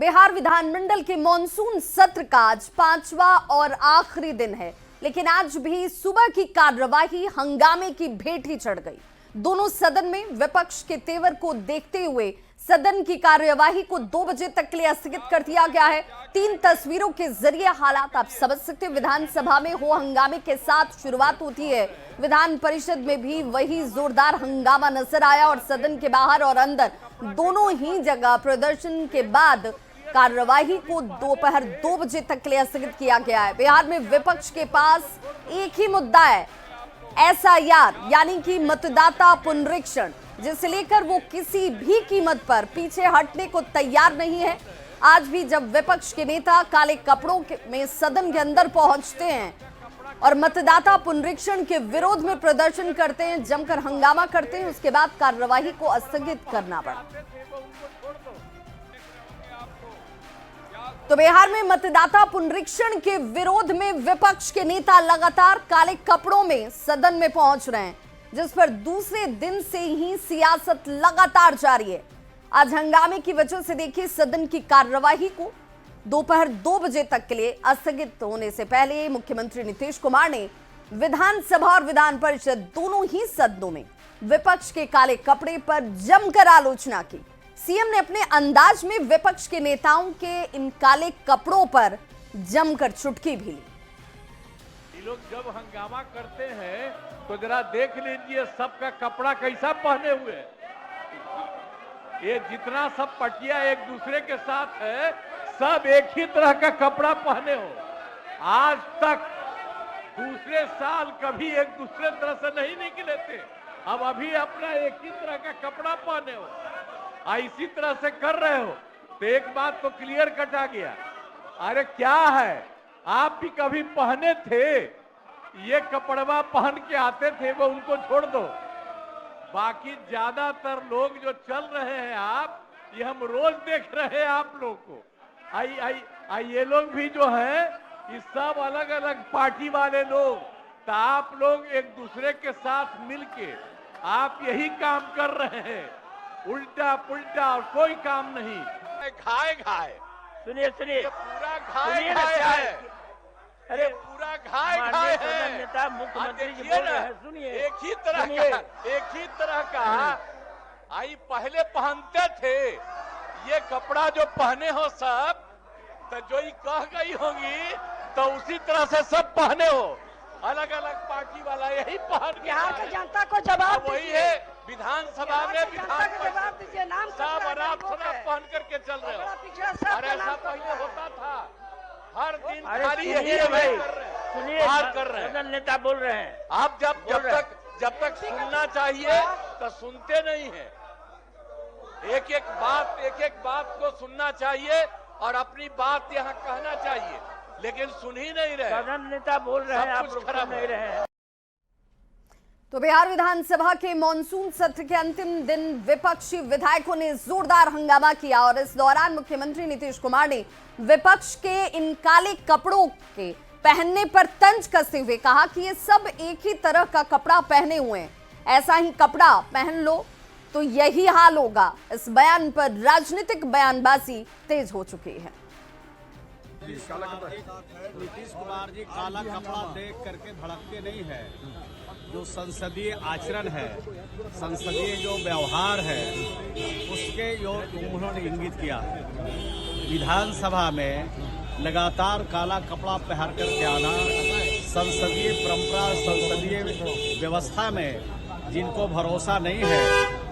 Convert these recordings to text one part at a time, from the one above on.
बिहार विधानमंडल के मॉनसून सत्र का आज पांचवा और आखिरी दिन है, लेकिन आज भी सुबह की कार्यवाही हंगामे की भेंट ही चढ़ गई। दोनों सदन में विपक्ष के तेवर को देखते हुए सदन की कार्यवाही को 2 बजे तक के लिए स्थगित कर दिया गया है। 3 तस्वीरों के जरिए हालात आप समझ सकते हैं। विधानसभा में हो हंगामे के साथ शुरुआत होती है, विधान परिषद में भी वही जोरदार हंगामा नजर आया और सदन के बाहर और अंदर दोनों ही जगह प्रदर्शन के बाद कार्यवाही को दोपहर 2 बजे तक के लिए स्थगित किया गया है। बिहार में विपक्ष के पास एक ही मुद्दा है, एसआईआर यानी कि मतदाता पुनरीक्षण, जिसे लेकर वो किसी भी कीमत पर पीछे हटने को तैयार नहीं है। आज भी जब विपक्ष के नेता काले कपड़ों में सदन के अंदर पहुंचते हैं और मतदाता पुनरीक्षण के विरोध में प्रदर्शन करते हैं, जमकर हंगामा करते हैं, उसके बाद कार्यवाही को स्थगित करना पड़ा। तो बिहार में मतदाता पुनरीक्षण के विरोध में विपक्ष के नेता लगातार काले कपड़ों में सदन में पहुंच रहे हैं, जिस पर दूसरे दिन से ही सियासत लगातार जारी है। आज हंगामे की वजह से देखिए सदन की कार्यवाही को दोपहर 2 बजे तक के लिए स्थगित होने से पहले मुख्यमंत्री नीतीश कुमार ने विधानसभा और विधान परिषद दोनों ही सदनों में विपक्ष के काले कपड़े पर जमकर आलोचना की। सीएम ने अपने अंदाज में विपक्ष के नेताओं के इन काले कपड़ों पर जमकर चुटकी भी ली। ये लोग जब हंगामा करते हैं तो जरा देख लीजिए सबका कपड़ा कैसा पहने हुए है। ये जितना सब पटिया एक दूसरे के साथ है, सब एक ही तरह का कपड़ा पहने हो। आज तक दूसरे साल कभी एक दूसरे तरह से नहीं निकले थे, अब अभी अपना एक ही तरह का कपड़ा पहने हो, इसी तरह से कर रहे हो। तो एक बात तो क्लियर कट आ गया, अरे क्या है, आप भी कभी पहने थे, ये कपड़वा पहन के आते थे, वो उनको छोड़ दो। बाकी ज्यादातर लोग जो चल रहे हैं आप, ये हम रोज देख रहे हैं आप लोग को। ये लोग भी जो है, ये सब अलग अलग पार्टी वाले लोग, तो आप लोग एक दूसरे के साथ मिलके आप यही काम कर रहे हैं, उल्टा पुल्टा और कोई काम नहीं। घाय घाय सुनिए पूरा घाय घाय है, अरे पूरा घाय घाय है। नेता मुख्यमंत्री जी बोल रहे हैं, सुनिए। एक ही तरह का आई पहले पहनते थे, ये कपड़ा जो पहने हो सब, तो जो ही कह गई होगी तो उसी तरह से सब पहने हो। अलग अलग पार्टी वाला यही पहन, बिहार की जनता को जवाब वही है। विधानसभा में विधान जवाब दीजिए, नाम सब आराम पहन करके चल रहे हो। अरे ऐसा पहले होता था, हर दिन खाली यही भाई सुनिए कर रहे हैं। नेता बोल रहे हैं, आप जब तक सुनना चाहिए तो सुनते नहीं है। एक एक बात को सुनना चाहिए और अपनी बात यहाँ कहना चाहिए, लेकिन सुन ही नहीं रहे। सदन नेता बोल रहे हैं, आप लोग सुन नहीं रहे हैं। तो बिहार विधानसभा के मॉनसून सत्र के अंतिम दिन विपक्षी विधायकों ने जोरदार हंगामा किया और इस दौरान मुख्यमंत्री नीतीश कुमार ने विपक्ष के इन काले कपड़ों के पहनने पर तंज कसते हुए कहा कि ये सब एक ही तरह का कपड़ा पहने हुए हैं, ऐसा ही कपड़ा पहन लो तो यही हाल होगा। इस बयान पर राजनीतिक बयानबाजी तेज हो चुकी है। नीतीश कुमार जी काला कपड़ा देख करके भड़कते नहीं है। जो संसदीय आचरण है, संसदीय जो व्यवहार है, उसके जो उन्होंने इंगित किया। विधानसभा में लगातार काला कपड़ा पहन करके आना, संसदीय परंपरा, संसदीय व्यवस्था में जिनको भरोसा नहीं है,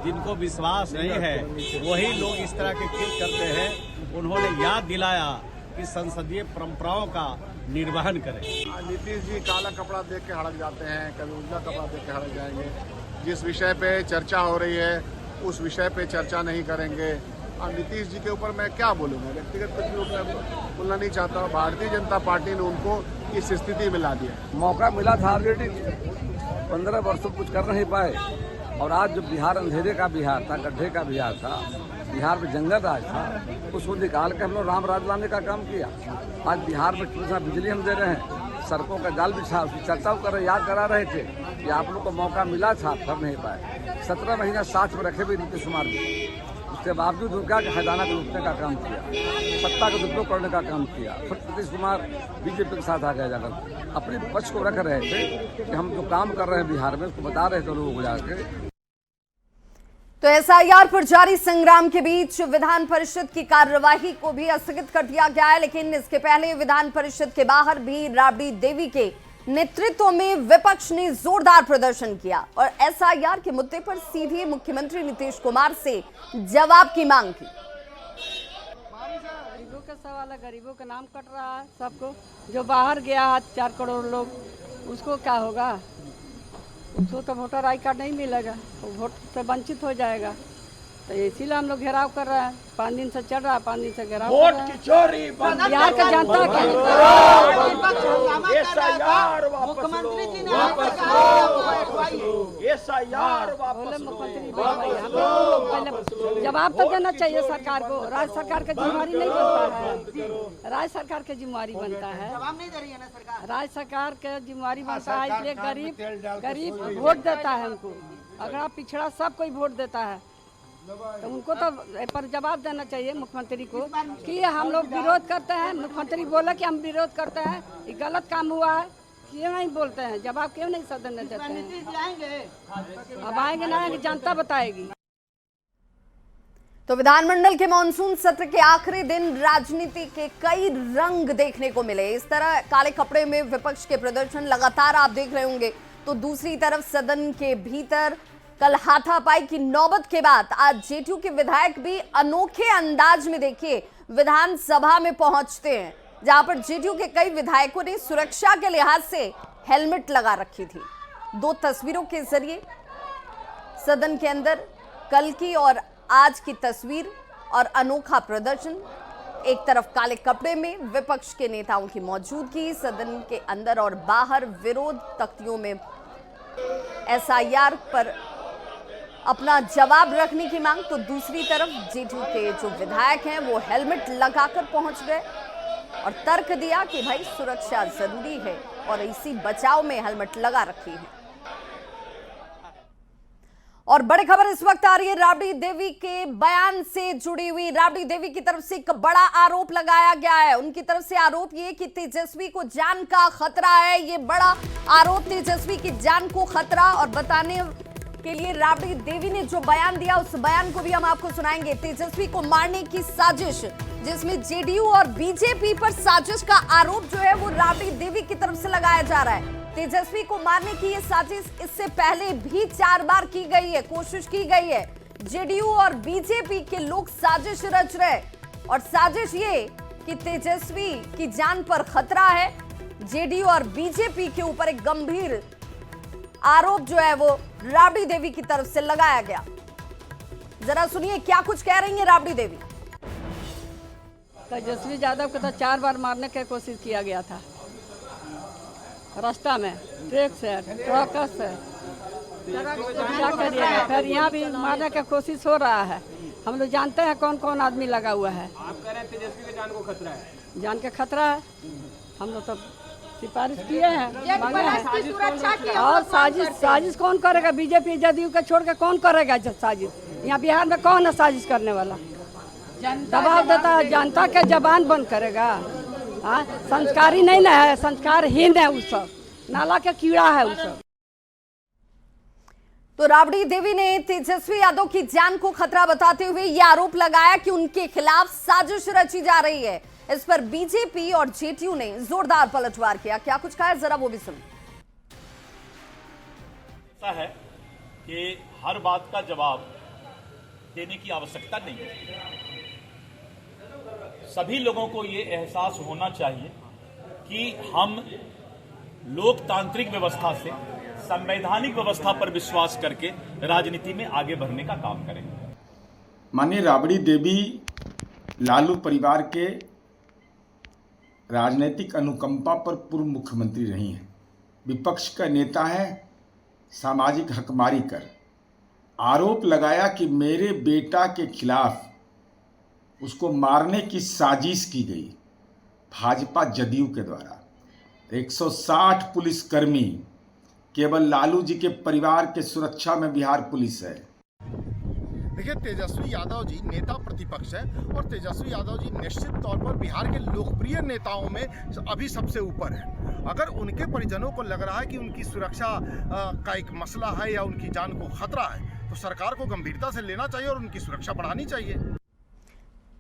जिनको विश्वास नहीं है, वही लोग इस तरह के कृत्य करते हैं। उन्होंने याद दिलाया कि संसदीय परंपराओं का निर्वहन करें। नीतीश जी काला कपड़ा देख के हड़क जाते हैं, कभी उजला कपड़ा देख के हड़क जाएंगे। जिस विषय पे चर्चा हो रही है उस विषय पे चर्चा नहीं करेंगे। और नीतीश जी के ऊपर मैं क्या बोलूँगा, व्यक्तिगत कुछ भी बोलना नहीं चाहता। भारतीय जनता पार्टी ने उनको इस स्थिति में ला दिया। मौका मिला था ऑलरेडी, 15 वर्षों कुछ कर नहीं पाए, और आज जो बिहार अंधेरे का बिहार था, गड्ढे का बिहार था, बिहार में जंगल राज था, उसको निकाल के हम लोग राम राज लाने का काम किया। आज बिहार में कितना बिजली हम दे रहे हैं, सड़कों का जाल बिछा, उसकी चर्चा कर रहे, याद करा रहे थे कि आप लोग को मौका मिला था, कर नहीं पाए। 17 महीना साथ में रखे हुए नीतीश कुमार जी, उसके बावजूद उनका खजाना को लूटने का काम किया, सत्ता का दुरुपयोग करने का काम किया। फिर नीतीश कुमार बीजेपी के साथ आ गए जाकर अपने पक्ष को रख रहे थे कि हम जो काम कर रहे हैं बिहार में उसको बता रहे थे लोगों को जाकर। तो एसआईआर पर जारी संग्राम के बीच विधान परिषद की कार्यवाही को भी स्थगित कर दिया गया है, लेकिन इसके पहले विधान परिषद के बाहर भी राबड़ी देवी के नेतृत्व में विपक्ष ने जोरदार प्रदर्शन किया और एसआईआर के मुद्दे पर सीधे मुख्यमंत्री नीतीश कुमार से जवाब की मांग की। गरीबों का सवाल है, गरीबों का नाम कट रहा है सबको। जो बाहर गया है 4 करोड़ लोग, उसको क्या होगा? उसको तो वोटर आई कार्ड नहीं मिलेगा, वो वोट से वंचित हो जाएगा। तो इसीलिए हम लोग घेराव कर रहे हैं। 5 दिन से चल रहा है, 5 दिन से घेराव कर रहे हैं। बिहार का जनता मुख्यमंत्री जी ने बोले मुख्यमंत्री पहले जवाब तो देना चाहिए सरकार को। राज्य सरकार का जिम्मेवारी नहीं बनता है, राज्य सरकार की जिम्मेवारी बनता है। जवाब नहीं दे रही है ना सरकार। राज्य सरकार का जिम्मेवारी बनता है, इसलिए गरीब वोट देता है हमको। अगर पिछड़ा सब कोई वोट देता है तो उनको तो पर जवाब देना चाहिए मुख्यमंत्री को कि हम लोग विरोध करते हैं। मुख्यमंत्री बोला कि हम विरोध करते हैं, ये गलत काम हुआ है, क्यों नहीं बोलते हैं? जवाब क्यों नहीं सदन में देते हैं? अब आएंगे ना आएंगे, जनता बताएगी। तो विधानमंडल के मॉनसून सत्र के आखिरी दिन राजनीति के कई रंग देखने को मिले। इस तरह काले कपड़े में विपक्ष के प्रदर्शन लगातार आप देख रहे होंगे, तो दूसरी तरफ सदन के भीतर कल हाथापाई की नौबत के बाद आज जेडीयू के विधायक भी अनोखे अंदाज में देखिए विधानसभा में पहुंचते हैं, जहां पर जेडीयू के कई विधायकों ने सुरक्षा के लिहाज से हेलमेट लगा रखी थी। 2 तस्वीरों के जरिए सदन के अंदर कल की और आज की तस्वीर और अनोखा प्रदर्शन। एक तरफ काले कपड़े में विपक्ष के नेताओं की मौजूदगी, सदन के अंदर और बाहर विरोध तख्तियों में एसआईआर पर अपना जवाब रखने की मांग। तो दूसरी तरफ जेडीयू के जो विधायक हैं वो हेलमेट लगाकर पहुंच गए और तर्क दिया कि भाई सुरक्षा जरूरी है और इसी बचाव में हेलमेट लगा रखी है। और बड़ी खबर इस वक्त आ रही है राबड़ी देवी के बयान से जुड़ी हुई। राबड़ी देवी की तरफ से एक बड़ा आरोप लगाया गया है। उनकी तरफ से आरोप ये कि तेजस्वी को जान का खतरा है। ये बड़ा आरोप तेजस्वी की जान को खतरा, और बताने के लिए राबड़ी देवी ने जो बयान दिया उस बयान को भी हम आपको सुनाएंगे। तेजस्वी को मारने की साजिश, जिसमें जेडीयू और बीजेपी पर साजिश का आरोप जो है वो राबड़ी देवी की तरफ से लगाया जा रहा है। तेजस्वी को मारने की ये साजिश इससे पहले भी 4 बार की गई है, कोशिश की गई है। जेडीयू और बीजेपी के लोग साजिश रच रहे, और साजिश ये कि तेजस्वी की जान पर खतरा है। जेडीयू और बीजेपी के ऊपर एक गंभीर आरोप जो है वो राबड़ी देवी की तरफ से लगाया गया। जरा सुनिए क्या कुछ कह रही है राबड़ी देवी। तेजस्वी यादव को तो 4 बार मारने की कोशिश किया गया था, रास्ता में ट्रक से, ट्रक से। क्या करिएगा, फिर यहाँ भी मारने की कोशिश हो रहा है। हम लोग जानते हैं कौन कौन आदमी लगा हुआ है। आप कह रहे हैं तेजस्वी के जान को खतरा है? जान के खतरा है। हम लोग तो सिफारिश किए हैं, मांगे हैं। और साजिश कौन करेगा? बीजेपी जदयू का छोड़ के कौन करेगा साजिश? यहाँ बिहार में कौन है साजिश करने वाला? दबाव देता है, जनता के जबान बंद करेगा। हाँ, संस्कारी नहीं ना है, संस्कारहीन है उस सब, नाला के कीड़ा है उस सब। तो राबड़ी देवी ने तेजस्वी यादव की जान को खतरा बताते हुए यह आरोप लगाया कि उनके खिलाफ साजिश रची जा रही है। इस पर बीजेपी और जेडीयू ने जोरदार पलटवार किया। क्या कुछ कहा है जरा वो भी सुनिए। ऐसा है कि हर बात का जवाब देने की आवश्यकता नहीं है। सभी लोगों को ये एहसास होना चाहिए कि हम लोकतांत्रिक व्यवस्था से संवैधानिक व्यवस्था पर विश्वास करके राजनीति में आगे बढ़ने का काम करेंगे। माननीय राबड़ी देवी लालू परिवार के राजनीतिक अनुकंपा पर पूर्व मुख्यमंत्री रही हैं, विपक्ष का नेता है। सामाजिक हकमारी कर आरोप लगाया कि मेरे बेटा के खिलाफ उसको मारने की साजिश की गई भाजपा जदयू के द्वारा। 160 पुलिसकर्मी केवल लालू जी के परिवार के सुरक्षा में बिहार पुलिस है। देखिए, तेजस्वी यादव जी नेता प्रतिपक्ष है और तेजस्वी यादव जी निश्चित तौर पर बिहार के लोकप्रिय नेताओं में अभी सबसे ऊपर है। अगर उनके परिजनों को लग रहा है कि उनकी सुरक्षा का एक मसला है या उनकी जान को खतरा है, तो सरकार को गंभीरता से लेना चाहिए और उनकी सुरक्षा बढ़ानी चाहिए।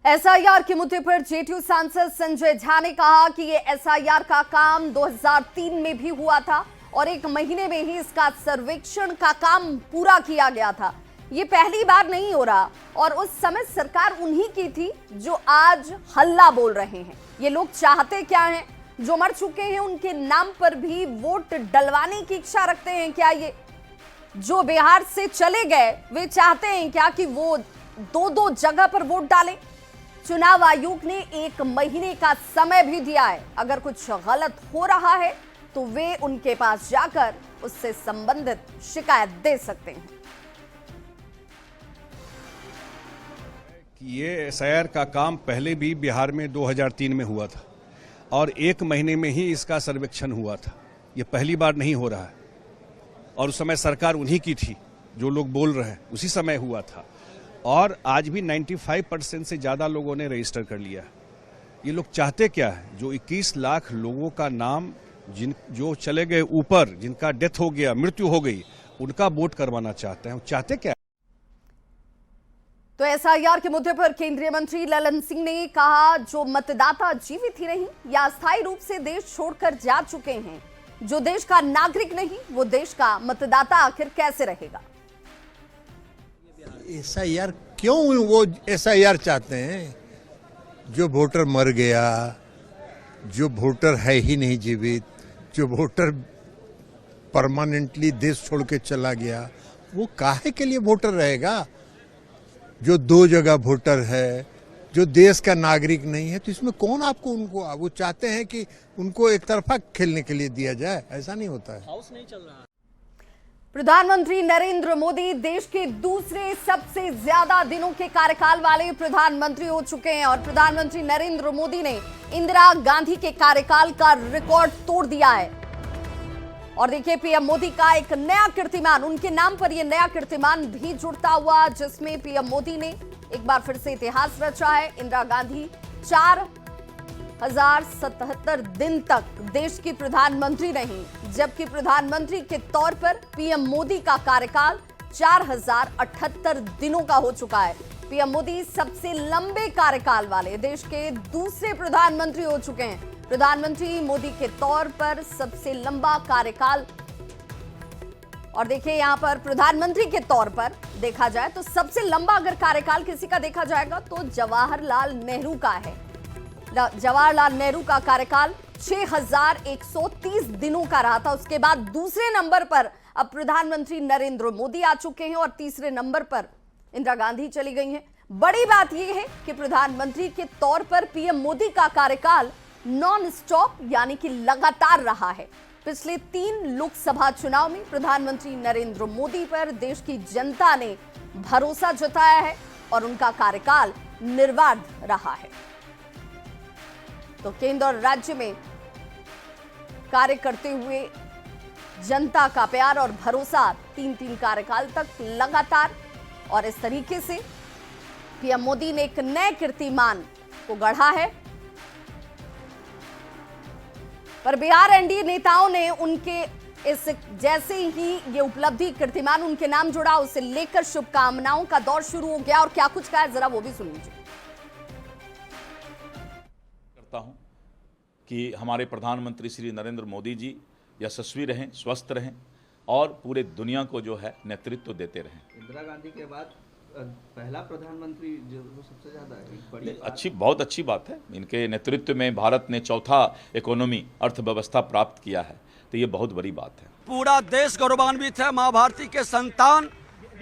एसआईआर के मुद्दे पर जेडीयू सांसद संजय झा ने कहा कि ये एसआईआर का काम 2003 में भी हुआ था और 1 महीने में ही इसका सर्वेक्षण का काम पूरा किया गया था। ये पहली बार नहीं हो रहा और उस समय सरकार उन्हीं की थी जो आज हल्ला बोल रहे हैं। ये लोग चाहते क्या हैं? जो मर चुके हैं उनके नाम पर भी वोट डलवाने की इच्छा रखते हैं क्या? ये जो बिहार से चले गए वे चाहते हैं क्या कि वो 2-2 जगह पर वोट डालें? चुनाव आयोग ने 1 महीने का समय भी दिया है। अगर कुछ गलत हो रहा है तो वे उनके पास जाकर उससे संबंधित शिकायत दे सकते हैं। ये एसआईआर का काम पहले भी बिहार में 2003 में हुआ था और 1 महीने में ही इसका सर्वेक्षण हुआ था। ये पहली बार नहीं हो रहा है और उस समय सरकार उन्हीं की थी, जो लोग बोल रहे हैं उसी समय हुआ था और आज भी 95% से ज़्यादा लोगों ने रजिस्टर कर लिया। ये लोग चाहते क्या है? जो 21 लाख लोगों का नाम जो चले गए ऊपर, जिनका डेथ हो गया, मृत्यु हो गई, उनका वोट करवाना चाहते हैं। चाहते क्या? तो एसआईआर के मुद्दे पर केंद्रीय मंत्री ललन सिंह ने कहा, जो मतदाता जीवित ही नहीं या अस्थायी रूप से देश छोड़कर जा चुके हैं, जो देश का नागरिक नहीं, वो देश का मतदाता आखिर कैसे रहेगा? एसआईआर क्यों वो एसआईआर चाहते हैं? जो वोटर मर गया, जो वोटर है ही नहीं जीवित, जो वोटर परमानेंटली देश छोड़ के चला गया, वो काहे के लिए वोटर रहेगा? जो 2 जगह वोटर है, जो देश का नागरिक नहीं है, तो इसमें कौन आपको उनको, वो चाहते हैं कि उनको एक तरफा खेलने के लिए दिया जाए। ऐसा नहीं होता है। हाउस नहीं चल रहा। प्रधानमंत्री नरेंद्र मोदी देश के दूसरे सबसे ज्यादा दिनों के कार्यकाल वाले प्रधानमंत्री हो चुके हैं और प्रधानमंत्री नरेंद्र मोदी ने इंदिरा गांधी के कार्यकाल का रिकॉर्ड तोड़ दिया है। और देखिए, पीएम मोदी का एक नया कीर्तिमान, उनके नाम पर यह नया कीर्तिमान भी जुड़ता हुआ, जिसमें पीएम मोदी ने एक बार फिर से इतिहास रचा है। इंदिरा गांधी 4077 दिन तक देश की प्रधानमंत्री रही, जबकि प्रधानमंत्री के तौर पर पीएम मोदी का कार्यकाल 4078 दिनों का हो चुका है। पीएम मोदी सबसे लंबे कार्यकाल वाले देश के दूसरे प्रधानमंत्री हो चुके हैं। प्रधानमंत्री मोदी के तौर पर सबसे लंबा कार्यकाल, और देखिए यहां पर प्रधानमंत्री के तौर पर देखा जाए तो सबसे लंबा अगर कार्यकाल किसी का देखा जाएगा तो जवाहरलाल नेहरू का है। जवाहरलाल नेहरू का कार्यकाल 6130 दिनों का रहा था। उसके बाद दूसरे नंबर पर अब प्रधानमंत्री नरेंद्र मोदी आ चुके हैं और तीसरे नंबर पर इंदिरा गांधी चली गई हैं। बड़ी बात यह है कि प्रधानमंत्री के तौर पर पीएम मोदी का कार्यकाल नॉन स्टॉप यानी कि लगातार रहा है। पिछले 3 लोकसभा चुनाव में प्रधानमंत्री नरेंद्र मोदी पर देश की जनता ने भरोसा जताया है और उनका कार्यकाल निर्बाध रहा है। तो केंद्र और राज्य में कार्य करते हुए जनता का प्यार और भरोसा 3 कार्यकाल तक लगातार, और इस तरीके से पीएम मोदी ने एक नए कीर्तिमान को गढ़ा है। पर बिहार एनडीए नेताओं ने उनके इस जैसे ही ये उपलब्धि कीर्तिमान उनके नाम जुड़ा, उसे लेकर शुभकामनाओं का दौर शुरू हो गया और क्या कुछ कहा है जरा वो भी सुन लीजिए। करता हूं कि हमारे प्रधानमंत्री श्री नरेंद्र मोदी जी यशस्वी रहें, स्वस्थ रहें और पूरे दुनिया को जो है नेतृत्व देते रहें। इंदिरा गांधी के बाद पहला प्रधानमंत्री जो सबसे ज्यादा बहुत अच्छी बात है। इनके नेतृत्व में भारत ने 4था इकोनॉमी अर्थव्यवस्था प्राप्त किया है, तो ये बहुत बड़ी बात है। पूरा देश गौरवान्वित है। माँ भारती के संतान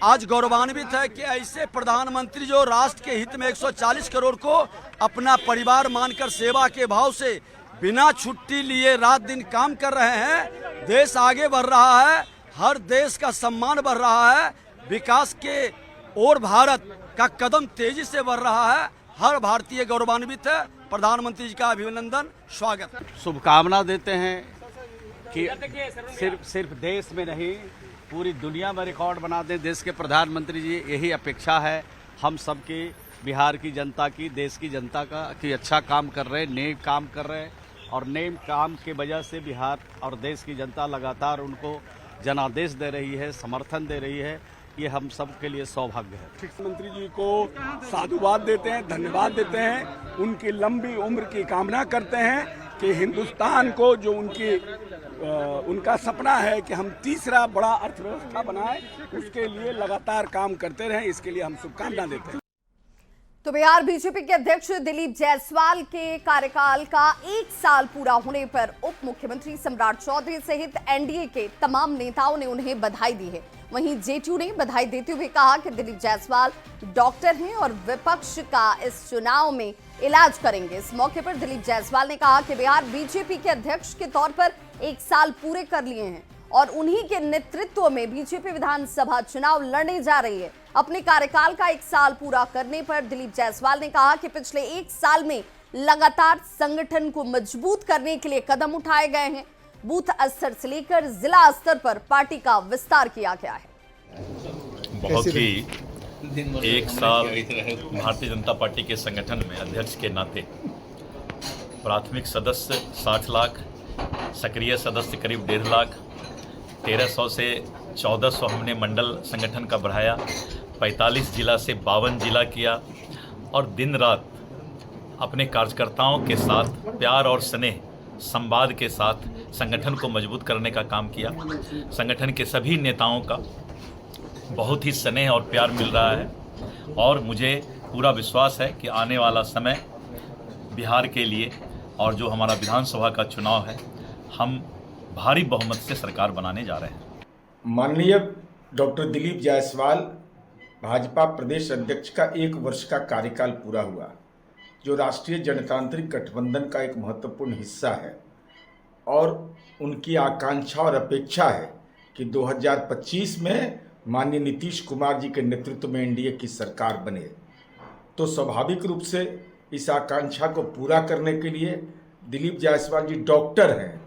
आज गौरवान्वित है कि ऐसे प्रधानमंत्री जो राष्ट्र के हित में 140 करोड़ को अपना परिवार मानकर सेवा के भाव से बिना छुट्टी लिए रात दिन काम कर रहे हैं। देश आगे बढ़ रहा है, हर देश का सम्मान बढ़ रहा है, विकास के और भारत का कदम तेजी से बढ़ रहा है। हर भारतीय गौरवान्वित है। प्रधानमंत्री जी का अभिनंदन, स्वागत। शुभकामना देते हैं कि सिर्फ देश में नहीं पूरी दुनिया में रिकॉर्ड बना दें देश के प्रधानमंत्री जी, यही अपेक्षा है हम सबकी, बिहार की जनता की, देश की जनता का, कि अच्छा काम कर रहे हैं, नेक काम कर रहे हैं, और नेक काम की वजह से बिहार और देश की जनता लगातार उनको जनादेश दे रही है, समर्थन दे रही है। ये हम सब के लिए सौभाग्य है। मुख्यमंत्री जी को साधुवाद देते हैं, धन्यवाद देते हैं, उनकी लंबी उम्र की कामना करते हैं कि हिंदुस्तान को जो उनका सपना है कि हम तीसरा बड़ा अर्थव्यवस्था बनाएं, उसके लिए लगातार काम करते रहें, इसके लिए हम शुभकामना देते हैं। तो बिहार बीजेपी के अध्यक्ष दिलीप जायसवाल के कार्यकाल का 1 साल पूरा होने पर उप मुख्यमंत्री सम्राट चौधरी सहित एनडीए के तमाम नेताओं ने उन्हें बधाई दी है। वहीं जेडीयू ने बधाई देते हुए कहा कि दिलीप जायसवाल डॉक्टर हैं और विपक्ष का इस चुनाव में इलाज करेंगे। इस मौके पर दिलीप जायसवाल ने कहा कि बिहार बीजेपी के अध्यक्ष के तौर पर 1 साल पूरे कर लिए हैं और उन्हीं के नेतृत्व में बीजेपी विधानसभा चुनाव लड़ने जा रही है। अपने कार्यकाल का 1 साल पूरा करने पर दिलीप जायसवाल ने कहा कि पिछले 1 साल में लगातार संगठन को मजबूत करने के लिए कदम उठाए गए हैं। बूथ स्तर से लेकर जिला स्तर पर पार्टी का विस्तार किया गया है। बहुत ही 1 साल भारतीय जनता पार्टी के संगठन में अध्यक्ष के नाते प्राथमिक सदस्य 60 लाख, सक्रिय सदस्य करीब 1.5 लाख, 1300 से 1400 हमने मंडल संगठन का बढ़ाया, 45 जिला से 52 जिला किया और दिन रात अपने कार्यकर्ताओं के साथ प्यार और स्नेह संवाद के साथ संगठन को मजबूत करने का काम किया। संगठन के सभी नेताओं का बहुत ही स्नेह और प्यार मिल रहा है और मुझे पूरा विश्वास है कि आने वाला समय बिहार के लिए और जो हमारा विधानसभा का चुनाव है, हम भारी बहुमत से सरकार बनाने जा रहे हैं। माननीय डॉक्टर दिलीप जायसवाल भाजपा प्रदेश अध्यक्ष का 1 वर्ष का कार्यकाल पूरा हुआ, जो राष्ट्रीय जनतांत्रिक गठबंधन का एक महत्वपूर्ण हिस्सा है और उनकी आकांक्षा और अपेक्षा है कि 2025 में माननीय नीतीश कुमार जी के नेतृत्व में एनडीए की सरकार बने। तो स्वाभाविक रूप से इस आकांक्षा को पूरा करने के लिए दिलीप जायसवाल जी डॉक्टर हैं,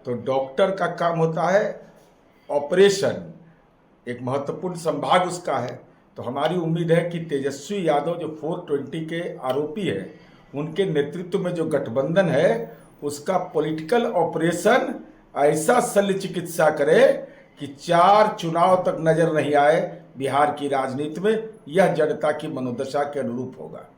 तो डॉक्टर का काम होता है ऑपरेशन, एक महत्वपूर्ण संभाग उसका है। तो हमारी उम्मीद है कि तेजस्वी यादव जो 420 के आरोपी है, उनके नेतृत्व में जो गठबंधन है उसका पॉलिटिकल ऑपरेशन ऐसा शल्य चिकित्सा करे कि 4 चुनाव तक नजर नहीं आए बिहार की राजनीति में। यह जनता की मनोदशा के अनुरूप होगा।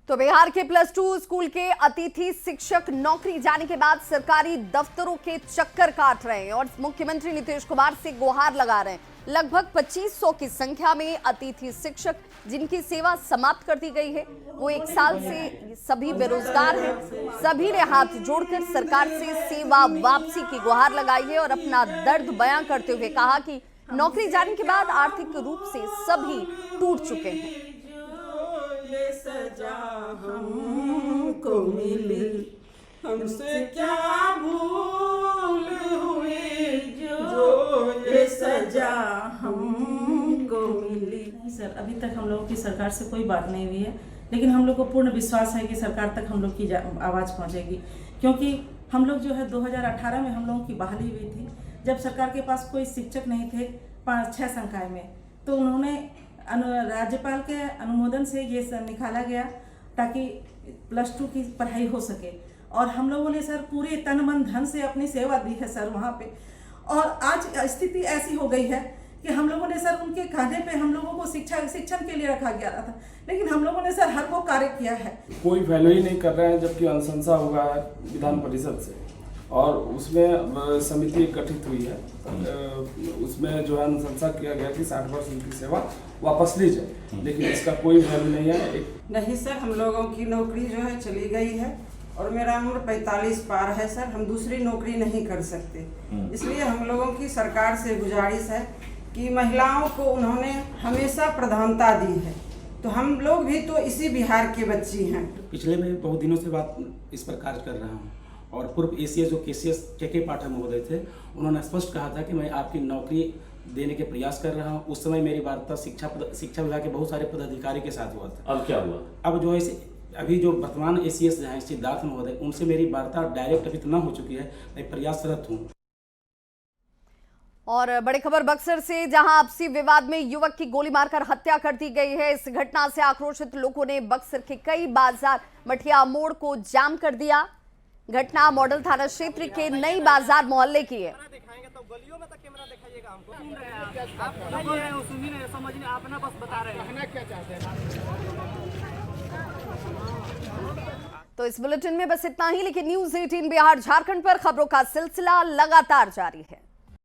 तो बिहार के +2 स्कूल के अतिथि शिक्षक नौकरी जाने के बाद सरकारी दफ्तरों के चक्कर काट रहे हैं और मुख्यमंत्री नीतीश कुमार से गुहार लगा रहे हैं। लगभग 2500 की संख्या में अतिथि शिक्षक जिनकी सेवा समाप्त कर दी गई है, वो 1 साल से सभी बेरोजगार हैं। सभी ने हाथ जोड़कर सरकार से सेवा वापसी की गुहार लगाई है और अपना दर्द बयां करते हुए कहा कि नौकरी जाने के बाद आर्थिक रूप से सभी टूट चुके हैं। ये सजा हमको मिली, हमसे क्या भूल हुई जो ये सजा हमको मिली। नहीं सर, अभी तक हम लोगों की सरकार से कोई बात नहीं हुई है, लेकिन हम लोग को पूर्ण विश्वास है कि सरकार तक हम लोग की आवाज़ पहुंचेगी, क्योंकि हम लोग जो है 2018 में हम लोगों की बहाली हुई थी, जब सरकार के पास कोई शिक्षक नहीं थे 5-6 संकाय में, तो उन्होंने राज्यपाल के अनुमोदन से ये निकाला गया ताकि +2 की पढ़ाई हो सके। और हम लोगों ने सर पूरे तन मन धन से अपनी सेवा दी है सर वहाँ पे। और आज स्थिति ऐसी हो गई है कि हम लोगों ने सर उनके कहने पे हम लोगों को शिक्षण के लिए रखा गया था, लेकिन हम लोगों ने सर हर वो कार्य किया है। कोई वैल्यू ही नहीं कर रहे हैं, जबकि अनुशंसा हुआ है विधान परिषद से और उसमें समिति गठित हुई है। उसमें जो है अनुशंसा किया गया कि 60% की सेवा वापस ली जाए, लेकिन इसका कोई वैल्यू नहीं है। नहीं सर, हम लोगों की नौकरी जो है चली गई है और मेरा उम्र 45 पार है सर, हम दूसरी नौकरी नहीं कर सकते। इसलिए हम लोगों की सरकार से गुजारिश है कि महिलाओं को उन्होंने हमेशा प्रधानता दी है, तो हम लोग भी तो इसी बिहार के बच्ची हैं। पिछले में बहुत दिनों से बात इस पर कार्य कर रहा हूँ और पूर्व एसीएस जो के पाठक महोदय थे, उन्होंने स्पष्ट कहा था कि मैं आपकी नौकरी देने के प्रयास कर रहा हूँ। उस समय मेरी वार्ता शिक्षा विभाग के बहुत सारे पदाधिकारी के साथ हुआ था। अब क्या हुआ? अब जो है अभी जो वर्तमान एसीएस हैं सिद्धार्थ महोदय, उनसे मेरी वार्ता डायरेक्ट अभी तो ना हो चुकी है, मैं प्रयासरत हूँ। और बड़ी खबर बक्सर से, जहां आपसी विवाद में युवक की गोली मारकर हत्या कर दी गई है। इस घटना से आक्रोशित लोगों ने बक्सर के कई बाजार मठिया मोड़ को जाम कर दिया। घटना मॉडल थाना क्षेत्र के नई बाजार मोहल्ले की है। तो इस बुलेटिन में बस इतना ही, लेकिन न्यूज़ 18 बिहार झारखंड पर खबरों का सिलसिला लगातार जारी है।